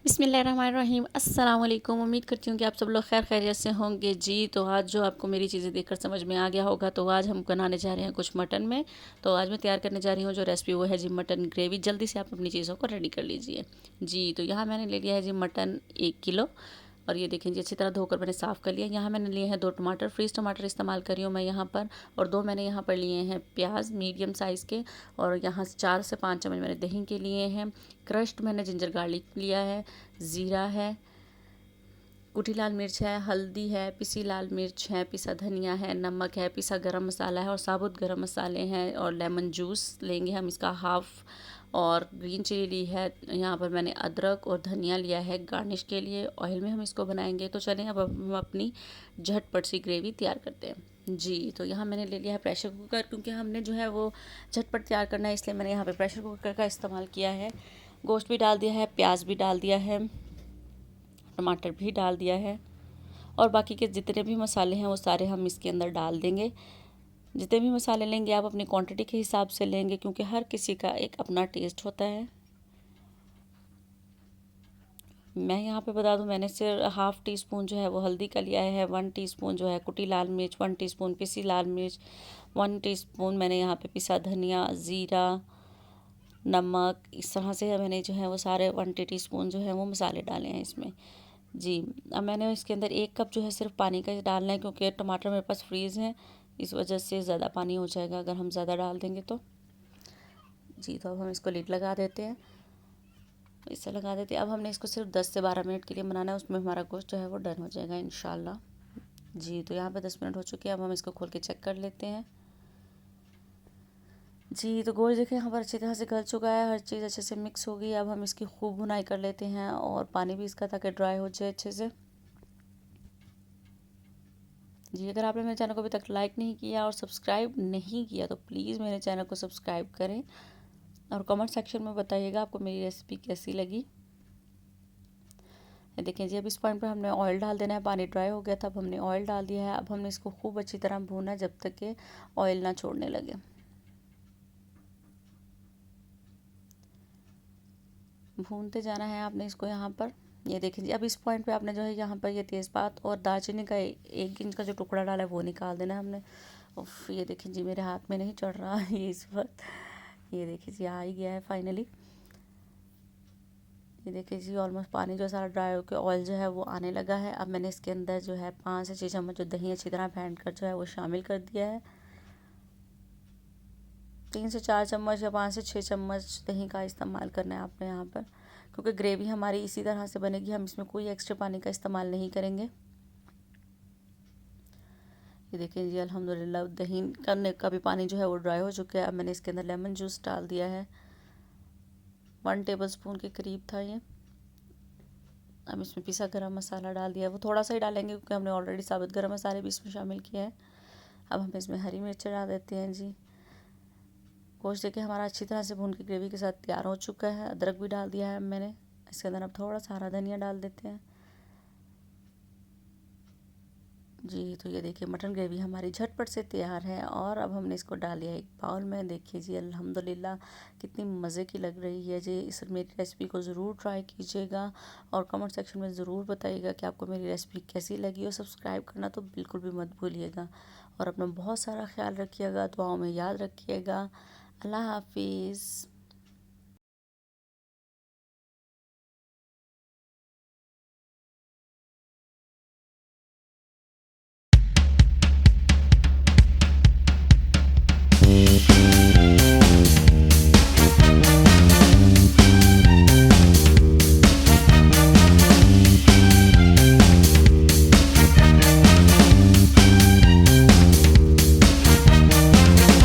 बिस्मिल्लाहिर्रहमानिर्रहीम। अस्सलाम वालेकुम। उम्मीद करती हूँ कि आप सब लोग खैर खैरियत से होंगे जी। तो आज जो आपको मेरी चीज़ें देखकर समझ में आ गया होगा, तो आज हम बनाने जा रहे हैं कुछ मटन में। तो आज मैं तैयार करने जा रही हूँ जो रेसिपी, वो है जी मटन ग्रेवी। जल्दी से आप अपनी चीज़ों को रेडी कर लीजिए जी। तो यहाँ मैंने ले लिया है जी मटन 1 किलो, और ये देखें जी अच्छी तरह धोकर मैंने साफ़ कर लिया। यहाँ मैंने लिए हैं 2 टमाटर, फ्रीज़ टमाटर इस्तेमाल कर रही हूँ मैं यहाँ पर। और 2 मैंने यहाँ पर लिए हैं प्याज मीडियम साइज़ के। और यहाँ 4 से 5 चम्मच मैंने दही के लिए हैं। क्रश्ड मैंने जिंजर गार्लिक लिया है, ज़ीरा है, कुटी लाल मिर्च है, हल्दी है, पिसी लाल मिर्च है, पिसा धनिया है, नमक है, पिसा गरम मसाला है और साबुत गरम मसाले हैं। और लेमन जूस लेंगे हम इसका हाफ़। और ग्रीन चिली ली है। यहाँ पर मैंने अदरक और धनिया लिया है गार्निश के लिए। ऑयल में हम इसको बनाएंगे। तो चलें अब हम अपनी झटपट सी ग्रेवी तैयार करते हैं जी। तो यहाँ मैंने ले लिया है प्रेशर कुकर, क्योंकि हमने जो है वो झटपट तैयार करना है, इसलिए मैंने यहाँ पे प्रेशर कुकर का इस्तेमाल किया है। गोश्त भी डाल दिया है, प्याज भी डाल दिया है, टमाटर भी डाल दिया है, और बाकी के जितने भी मसाले हैं वो सारे हम इसके अंदर डाल देंगे। जितने भी मसाले लेंगे आप अपनी क्वांटिटी के हिसाब से लेंगे, क्योंकि हर किसी का एक अपना टेस्ट होता है। मैं यहाँ पे बता दूँ, मैंने सिर्फ हाफ़ टी स्पून जो है वो हल्दी का लिया है, 1 टीस्पून जो है कुटी लाल मिर्च, 1 टीस्पून पिसी लाल मिर्च, 1 टीस्पून मैंने यहाँ पे पिसा धनिया, ज़ीरा, नमक, इस तरह से मैंने जो है वो सारे 1 टीस्पून जो है वो मसाले डाले हैं इसमें जी। अब मैंने इसके अंदर 1 कप जो है सिर्फ पानी का डालना है, क्योंकि टमाटर मेरे पास फ्रीज़ हैं, इस वजह से ज़्यादा पानी हो जाएगा अगर हम ज़्यादा डाल देंगे तो जी। तो अब हम इसको लिड लगा देते हैं, इससे लगा देते हैं। अब हमने इसको सिर्फ 10 से 12 मिनट के लिए बनाना है, उसमें हमारा गोश्त जो है वो डन हो जाएगा इंशाल्लाह जी। तो यहाँ पे 10 मिनट हो चुके हैं। अब हम इसको खोल के चेक कर लेते हैं जी। तो गोश्त देखें यहाँ पर अच्छी तरह से गल चुका है, हर चीज़ अच्छे से मिक्स हो गई। अब हम इसकी खूब भुनाई कर लेते हैं, और पानी भी इसका ताकि ड्राई हो जाए अच्छे से जी। अगर आपने मेरे चैनल को अभी तक लाइक नहीं किया और सब्सक्राइब नहीं किया, तो प्लीज़ मेरे चैनल को सब्सक्राइब करें, और कमेंट सेक्शन में बताइएगा आपको मेरी रेसिपी कैसी लगी। ये देखें जी, अब इस पॉइंट पर हमने ऑयल डाल देना है। पानी ड्राई हो गया था, अब हमने ऑयल डाल दिया है। अब हमने इसको खूब अच्छी तरह भूना है जब तक कि ऑयल ना छोड़ने लगे। भूनते जाना है आपने इसको यहाँ पर। ये देखें जी, अब इस पॉइंट पे आपने जो है यहाँ पर ये तेज़पात और दालचीनी का 1 इंच का जो टुकड़ा डाला है वो निकाल देना है हमने। उफ, ये देखें जी, मेरे हाथ में नहीं चढ़ रहा है ये इस वक्त। ये देखिए जी, आ ही गया है फाइनली। ये देखिए जी, ऑलमोस्ट पानी जो सारा ड्राई होकर ऑयल जो है वो आने लगा है। अब मैंने इसके अंदर जो है 5 से 6 चम्मच जो दही अच्छी तरह फेंट कर जो है वो शामिल कर दिया है। 3 से 4 चम्मच या 5 से 6 चम्मच दही का इस्तेमाल करना है आपने यहाँ पर, क्योंकि ग्रेवी हमारी इसी तरह से बनेगी, हम इसमें कोई एक्स्ट्रा पानी का इस्तेमाल नहीं करेंगे। ये देखें जी, अल्हम्दुलिल्लाह दही करने का भी पानी जो है वो ड्राई हो चुका है। अब मैंने इसके अंदर लेमन जूस डाल दिया है, 1 टेबल स्पून के करीब था ये। अब इसमें पिसा गरम मसाला डाल दिया, वो थोड़ा सा ही डालेंगे क्योंकि हमने ऑलरेडी साबुत गरम मसाले भी इसमें शामिल किया है। अब हम इसमें हरी मिर्च डाल देते हैं जी। गोश्त देखिए हमारा अच्छी तरह से भून की ग्रेवी के साथ तैयार हो चुका है। अदरक भी डाल दिया है मैंने इसके अंदर। अब थोड़ा सा हरा धनिया डाल देते हैं जी। तो ये देखिए मटन ग्रेवी हमारी झटपट से तैयार है, और अब हमने इसको डाल दिया एक बाउल में। देखिए जी, अल्हम्दुलिल्लाह कितनी मज़े की लग रही है जी। इस मेरी रेसिपी को ज़रूर ट्राई कीजिएगा, और कमेंट सेक्शन में ज़रूर बताइएगा कि आपको मेरी रेसिपी कैसी लगी। और सब्सक्राइब करना तो बिल्कुल भी मत भूलिएगा, और अपना बहुत सारा ख्याल रखिएगा, दुआओं में याद रखिएगा। अल्लाह हाफिज़।